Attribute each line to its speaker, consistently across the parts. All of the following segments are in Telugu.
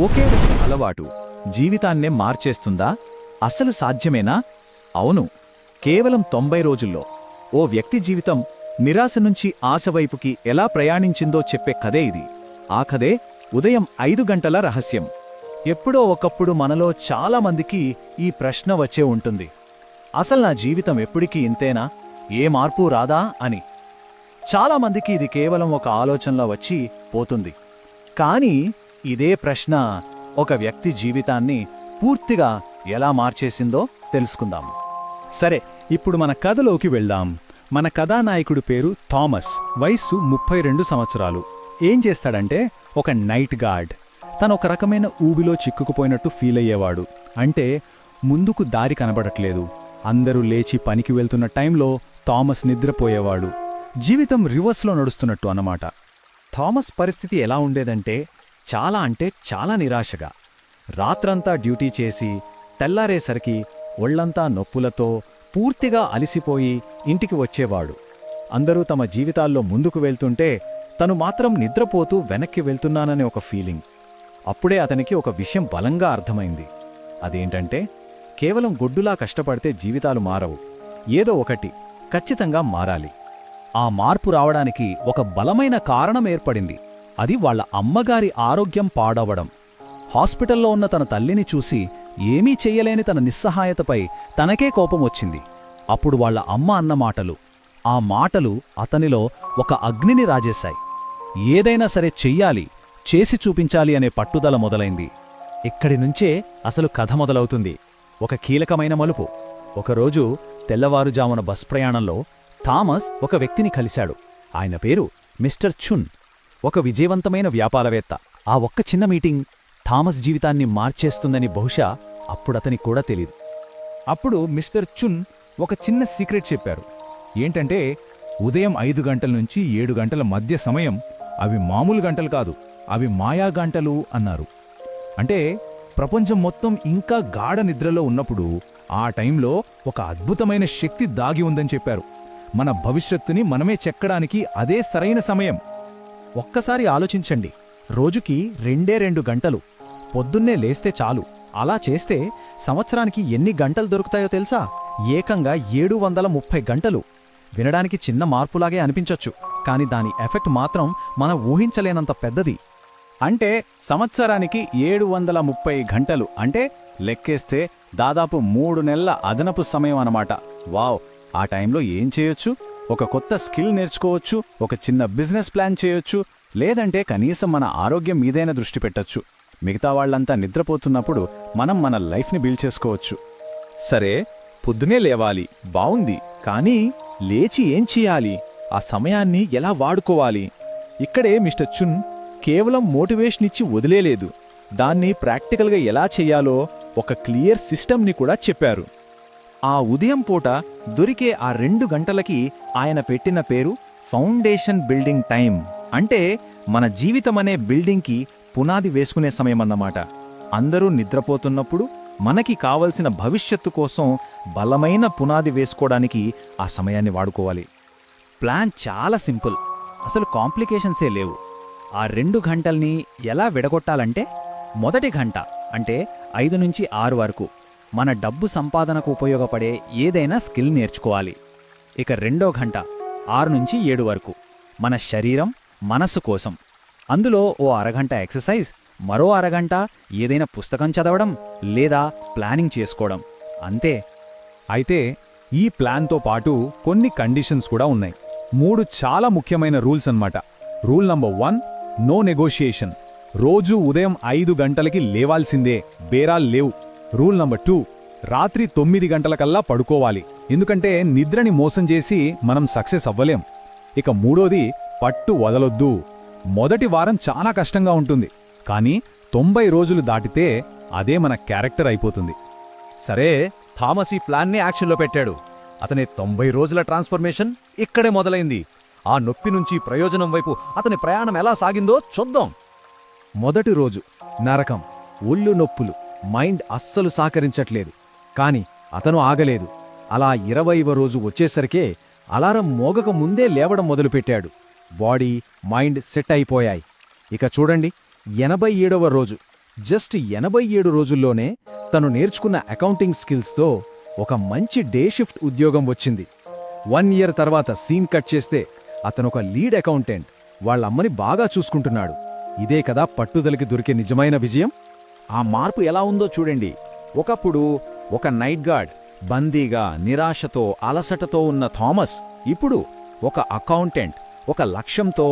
Speaker 1: ఒకే ఒక అలవాటు జీవితాన్నే మార్చేస్తుందా? అసలు సాధ్యమేనా? అవును, కేవలం 90 రోజుల్లో ఓ వ్యక్తి జీవితం నిరాశ నుంచి ఆశ వైపుకి ఎలా ప్రయాణించిందో చెప్పే కథే ఇది. ఆ కథే ఉదయం 5 గంటల రహస్యం. ఎప్పుడో ఒకప్పుడు మనలో చాలామందికి ఈ ప్రశ్న వచ్చే ఉంటుంది, అసలు నా జీవితం ఎప్పటికీ ఇంతేనా, ఏ మార్పు రాదా అని. చాలామందికి ఇది కేవలం ఒక ఆలోచనలో వచ్చి పోతుంది. కానీ ఇదే ప్రశ్న ఒక వ్యక్తి జీవితాన్ని పూర్తిగా ఎలా మార్చేసిందో తెలుసుకుందాం. సరే, ఇప్పుడు మన కథలోకి వెళ్దాం. మన కథానాయకుడి పేరు థామస్. వయస్సు 32 సంవత్సరాలు. ఏం చేస్తాడంటే ఒక నైట్ గార్డ్. తను ఒక రకమైన ఊబిలో చిక్కుకుపోయినట్టు ఫీల్ అయ్యేవాడు. అంటే ముందుకు దారి కనబడట్లేదు. అందరూ లేచి పనికి వెళ్తున్న టైంలో థామస్ నిద్రపోయేవాడు. జీవితం రివర్స్లో నడుస్తున్నట్టు అన్నమాట. థామస్ పరిస్థితి ఎలా ఉండేదంటే చాలా నిరాశగా. రాత్రంతా డ్యూటీ చేసి తెల్లారేసరికి ఒళ్లంతా నొప్పులతో పూర్తిగా అలిసిపోయి ఇంటికి వచ్చేవాడు. అందరూ తమ జీవితాల్లో ముందుకు వెళ్తుంటే తను మాత్రం నిద్రపోతూ వెనక్కి వెళ్తున్నాననే ఒక ఫీలింగ్. అప్పుడే అతనికి ఒక విషయం బలంగా అర్థమైంది. అదేంటంటే కేవలం గొడ్డులా కష్టపడితే జీవితాలు మారవు, ఏదో ఒకటి ఖచ్చితంగా మారాలి. ఆ మార్పు రావడానికి ఒక బలమైన కారణం ఏర్పడింది. అది వాళ్ళ అమ్మగారి ఆరోగ్యం పాడవడం. హాస్పిటల్లో ఉన్న తన తల్లిని చూసి ఏమీ చెయ్యలేని తన నిస్సహాయతపై తనకే కోపం వచ్చింది. అప్పుడు వాళ్ళ అమ్మ అన్న మాటలు, ఆ మాటలు అతనిలో ఒక అగ్నిని రాజేశాయి. ఏదైనా సరే చెయ్యాలి, చేసి చూపించాలి అనే పట్టుదల మొదలైంది. ఇక్కడి నుంచే అసలు కథ మొదలవుతుంది. ఒక కీలకమైన మలుపు. ఒకరోజు తెల్లవారుజామున బస్ ప్రయాణంలో థామస్ ఒక వ్యక్తిని కలిశాడు. ఆయన పేరు మిస్టర్ చున్, ఒక విజయవంతమైన వ్యాపారవేత్త. ఆ ఒక్క చిన్న మీటింగ్ థామస్ జీవితాన్ని మార్చేస్తుందని బహుశా అప్పుడతనికి కూడా తెలీదు. అప్పుడు మిస్టర్ చున్ ఒక చిన్న సీక్రెట్ చెప్పారు. ఏంటంటే ఉదయం 5 గంటల నుంచి 7 గంటల మధ్య సమయం అవి మామూలు గంటలు కాదు, అవి మాయా గంటలు అన్నారు. అంటే ప్రపంచం మొత్తం ఇంకా గాఢ నిద్రలో ఉన్నప్పుడు ఆ టైంలో ఒక అద్భుతమైన శక్తి దాగి ఉందని చెప్పారు. మన భవిష్యత్తుని మనమే చెక్కడానికి అదే సరైన సమయం. ఒక్కసారి ఆలోచించండి, రోజుకి 2 గంటలు. పొద్దున్నే లేస్తే చాలు. అలా చేస్తే సంవత్సరానికి ఎన్ని గంటలు దొరుకుతాయో తెలుసా? ఏకంగా 730 గంటలు. వినడానికి చిన్న మార్పులాగే అనిపించొచ్చు, కాని దాని ఎఫెక్ట్ మాత్రం మనం ఊహించలేనంత పెద్దది. అంటే సంవత్సరానికి 730 గంటలు అంటే లెక్కేస్తే దాదాపు 3 నెలల అదనపు సమయం అన్నమాట. వావ్! ఆ టైంలో ఏం చేయొచ్చు? ఒక కొత్త స్కిల్ నేర్చుకోవచ్చు, ఒక చిన్న బిజినెస్ ప్లాన్ చేయొచ్చు, లేదంటే కనీసం మన ఆరోగ్యం మీదైనా దృష్టి పెట్టొచ్చు. మిగతా వాళ్లంతా నిద్రపోతున్నప్పుడు మనం మన లైఫ్ని బిల్డ్ చేసుకోవచ్చు. సరే, పొద్దునే లేవాలి, బావుంది. కానీ లేచి ఏం చేయాలి? ఆ సమయాన్ని ఎలా వాడుకోవాలి? ఇక్కడే మిస్టర్ చున్ కేవలం మోటివేషన్ ఇచ్చి వదిలేలేదు. దాన్ని ప్రాక్టికల్గా ఎలా చెయ్యాలో ఒక క్లియర్ సిస్టమ్ని కూడా చెప్పారు. ఆ ఉదయం పూట దొరికే ఆ 2 గంటలకి ఆయన పెట్టిన పేరు ఫౌండేషన్ బిల్డింగ్ టైం. అంటే మన జీవితమనే బిల్డింగ్కి పునాది వేసుకునే సమయమన్నమాట. అందరూ నిద్రపోతున్నప్పుడు మనకి కావలసిన భవిష్యత్తు కోసం బలమైన పునాది వేసుకోవడానికి ఆ సమయాన్ని వాడుకోవాలి. ప్లాన్ చాలా సింపుల్, అసలు కాంప్లికేషన్సే లేవు. ఆ 2 గంటల్ని ఎలా విడగొట్టాలంటే, మొదటి గంట అంటే 5 నుంచి 6 వరకు మన డబ్బు సంపాదనకు ఉపయోగపడే ఏదైనా స్కిల్ నేర్చుకోవాలి. ఇక రెండో గంట 6 నుంచి 7 వరకు మన శరీరం, మనస్సు కోసం. అందులో ఓ అరగంట ఎక్సర్సైజ్, మరో అరగంట ఏదైనా పుస్తకం చదవడం లేదా ప్లానింగ్ చేసుకోవడం. అంతే. అయితే ఈ ప్లాన్తో పాటు కొన్ని కండిషన్స్ కూడా ఉన్నాయి. 3 చాలా ముఖ్యమైన రూల్స్ అన్నమాట. Rule number 1, no negotiation. రోజూ ఉదయం 5 గంటలకి లేవాల్సిందే, బేరాలు లేవు. రూల్ నంబర్ 2, రాత్రి 9 గంటలకల్లా పడుకోవాలి. ఎందుకంటే నిద్రని మోసం చేసి మనం సక్సెస్ అవ్వలేం. ఇక మూడోది, పట్టు వదలొద్దు. మొదటి వారం చాలా కష్టంగా ఉంటుంది, కానీ 90 రోజులు దాటితే అదే మన క్యారెక్టర్ అయిపోతుంది.
Speaker 2: సరే, థామస్ ఈ ప్లాన్ని యాక్షన్లో పెట్టాడు. అతని 90 రోజుల ట్రాన్స్ఫర్మేషన్ ఇక్కడే మొదలైంది. ఆ నొప్పి నుంచి ప్రయోజనం వైపు అతని ప్రయాణం ఎలా సాగిందో చూద్దాం.
Speaker 1: మొదటి రోజు నరకం, ఒళ్ళు నొప్పులు, మైండ్ అస్సలు సహకరించట్లేదు. కాని అతను ఆగలేదు. అలా 20వ రోజు వచ్చేసరికే అలారం మోగక ముందే లేవడం మొదలుపెట్టాడు. బాడీ, మైండ్ సెట్ అయిపోయాయి. ఇక చూడండి, 87వ రోజు
Speaker 3: జస్ట్ 87 రోజుల్లోనే తను నేర్చుకున్న అకౌంటింగ్ స్కిల్స్తో ఒక మంచి డే షిఫ్ట్ ఉద్యోగం వచ్చింది. 1 ఇయర్ తర్వాత సీన్ కట్ చేస్తే అతనొక లీడ్ అకౌంటెంట్, వాళ్ళమ్మని బాగా చూసుకుంటున్నాడు. ఇదే కదా పట్టుదలకి దొరికే నిజమైన విజయం.
Speaker 1: ఆ మార్పు ఎలా ఉందో చూడండి. ఒకప్పుడు ఒక నైట్ గార్డ్, బందీగా, నిరాశతో, అలసటతో ఉన్న థామస్ ఇప్పుడు ఒక అకౌంటెంట్, ఒక లక్ష్యంతో,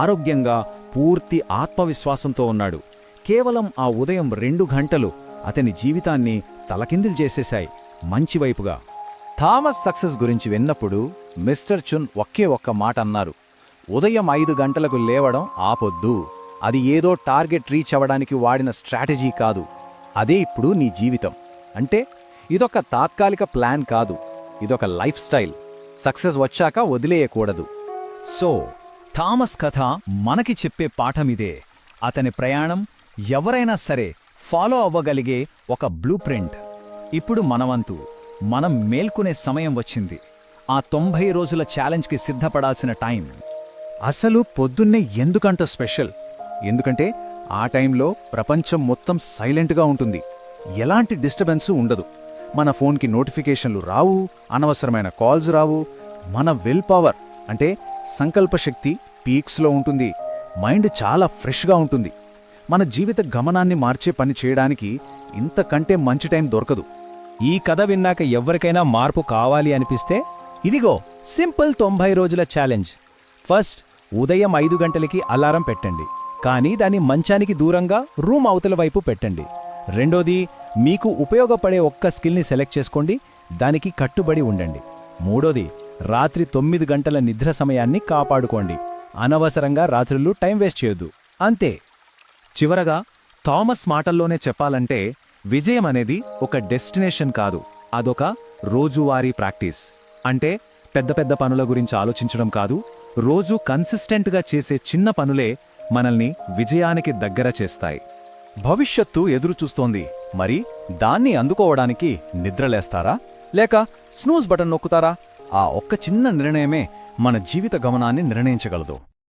Speaker 1: ఆరోగ్యంగా, పూర్తి ఆత్మవిశ్వాసంతో ఉన్నాడు. కేవలం ఆ ఉదయం 2 గంటలు అతని జీవితాన్ని తలకిందులు చేసేశాయి మంచివైపుగా. థామస్ సక్సెస్ గురించి విన్నప్పుడు మిస్టర్ చున్ ఒకే ఒక్క మాట అన్నారు: ఉదయం 5 గంటలకు లేవడం ఆపొద్దు. అది ఏదో టార్గెట్ రీచ్ అవ్వడానికి వాడిన స్ట్రాటజీ కాదు. అదే ఇప్పుడు నీ జీవితం. అంటే ఇదొక తాత్కాలిక ప్లాన్ కాదు, ఇదొక లైఫ్ స్టైల్. సక్సెస్ వచ్చాక వదిలేయకూడదు. సో థామస్ కథ మనకి చెప్పే పాఠమిదే. అతని ప్రయాణం ఎవరైనా సరే ఫాలో అవ్వగలిగే ఒక బ్లూ ప్రింట్. ఇప్పుడు మనవంతు, మనం మేల్కొనే సమయం వచ్చింది. ఆ 90 రోజుల ఛాలెంజ్కి సిద్ధపడాల్సిన టైం. అసలు పొద్దున్నే ఎందుకంట స్పెషల్? ఎందుకంటే ఆ టైంలో ప్రపంచం మొత్తం సైలెంట్గా ఉంటుంది. ఎలాంటి డిస్టర్బెన్సు ఉండదు. మన ఫోన్కి నోటిఫికేషన్లు రావు, అనవసరమైన కాల్స్ రావు. మన విల్ పవర్ అంటే సంకల్పశక్తి పీక్స్లో ఉంటుంది. మైండ్ చాలా ఫ్రెష్గా ఉంటుంది. మన జీవిత గమనాన్ని మార్చే పని చేయడానికి ఇంతకంటే మంచి టైం దొరకదు.
Speaker 3: ఈ కథ విన్నాక ఎవ్వరికైనా మార్పు కావాలి అనిపిస్తే ఇదిగో సింపుల్ 90 రోజుల ఛాలెంజ్. ఫస్ట్, ఉదయం 5 గంటలకి అలారం పెట్టండి, కానీ దాన్ని మంచానికి దూరంగా రూమ్ అవతల వైపు పెట్టండి. రెండోది, మీకు ఉపయోగపడే ఒక్క స్కిల్ని సెలెక్ట్ చేసుకోండి, దానికి కట్టుబడి ఉండండి. మూడోది, రాత్రి 9 గంటల నిద్ర సమయాన్ని కాపాడుకోండి. అనవసరంగా రాత్రులు టైం వేస్ట్ చేయొద్దు. అంతే.
Speaker 1: చివరగా థామస్ మాటల్లోనే చెప్పాలంటే, విజయం అనేది ఒక డెస్టినేషన్ కాదు, అదొక రోజువారీ ప్రాక్టీస్. అంటే పెద్ద పెద్ద పనుల గురించి ఆలోచించడం కాదు, రోజూ కన్సిస్టెంట్గా చేసే చిన్న పనులే మనల్ని విజయానికి దగ్గర చేస్తాయి. భవిష్యత్తు ఎదురుచూస్తోంది. మరి దాన్ని అందుకోవడానికి నిద్రలేస్తారా, లేక స్నూజ్ బటన్ నొక్కుతారా? ఆ ఒక్క చిన్న నిర్ణయమే మన జీవిత గమనాన్ని నిర్ణయించగలదు.